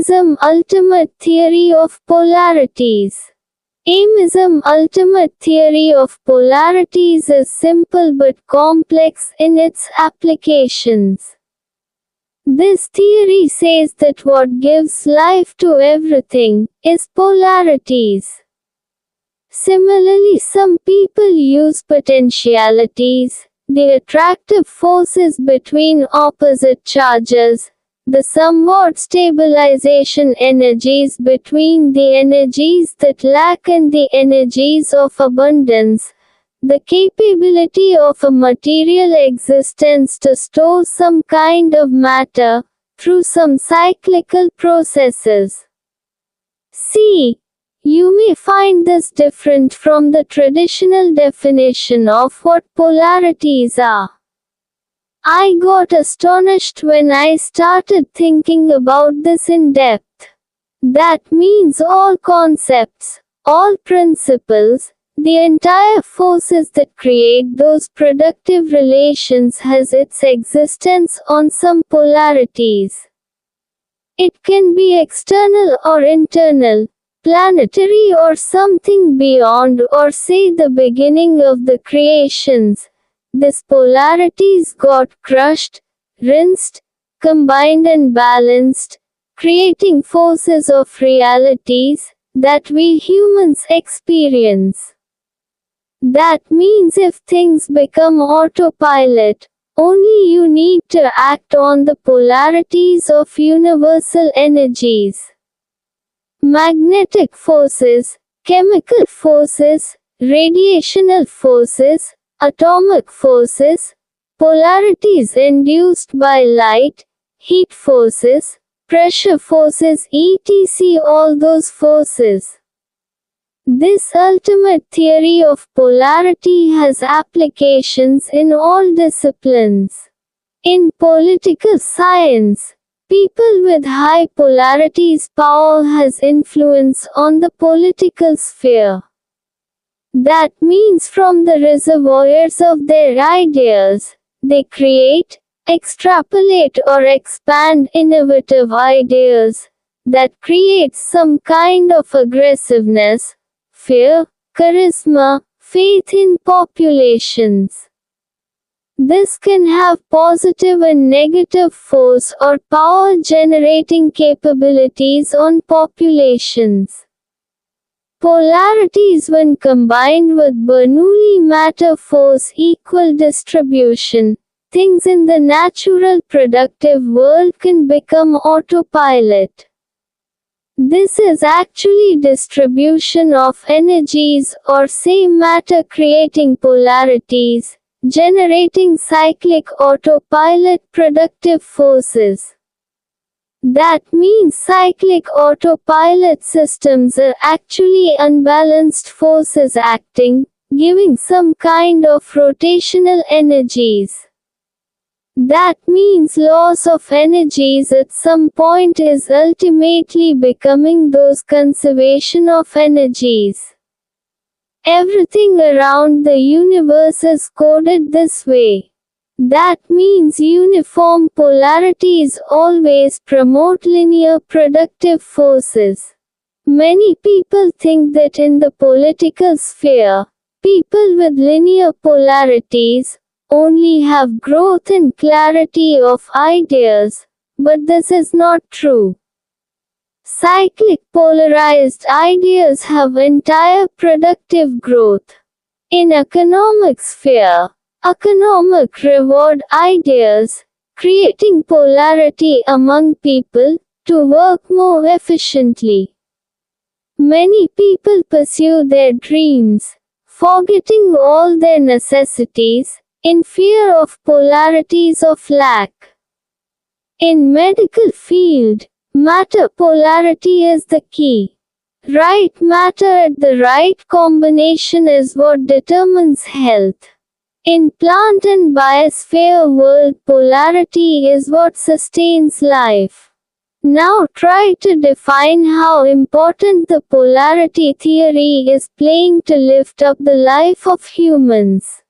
Amism Ultimate Theory of Polarities. Amism Ultimate Theory of Polarities is simple but complex in its applications. This theory says that what gives life to everything is polarities. Similarly, some people use potentialities, the attractive forces between opposite charges, the somewhat stabilization energies between the energies that lack and the energies of abundance, the capability of a material existence to store some kind of matter, through some cyclical processes. See, you may find this different from the traditional definition of what polarities are. I got astonished when I started thinking about this in depth. That means all concepts, all principles, the entire forces that create those productive relations has its existence on some polarities. It can be external or internal, planetary or something beyond, or say the beginning of the creations. These polarities got crushed, rinsed, combined and balanced, creating forces of realities that we humans experience. That means if things become autopilot, only you need to act on the polarities of universal energies. Magnetic forces, chemical forces, radiational forces, atomic forces, polarities induced by light, heat forces, pressure forces etc. all those forces. This ultimate theory of polarity has applications in all disciplines. In political science, people with high polarities power has influence on the political sphere. That means from the reservoirs of their ideas, they create, extrapolate or expand innovative ideas that creates some kind of aggressiveness, fear, charisma, faith in populations. This can have positive and negative force or power generating capabilities on populations. Polarities when combined with Bernoulli matter force equal distribution, things in the natural productive world can become autopilot. This is actually distribution of energies or say matter creating polarities, generating cyclic autopilot productive forces. That means cyclic autopilot systems are actually unbalanced forces acting, giving some kind of rotational energies. That means loss of energies at some point is ultimately becoming those conservation of energies. Everything around the universe is coded this way. That means uniform polarities always promote linear productive forces. Many people think that in the political sphere, people with linear polarities only have growth and clarity of ideas, but this is not true. Cyclic polarized ideas have entire productive growth. In economic sphere, economic reward ideas, creating polarity among people, to work more efficiently. Many people pursue their dreams, forgetting all their necessities, in fear of polarities of lack. In medical field, matter polarity is the key. Right matter at the right combination is what determines health. In plant and biosphere world, polarity is what sustains life. Now try to define how important the polarity theory is playing to lift up the life of humans.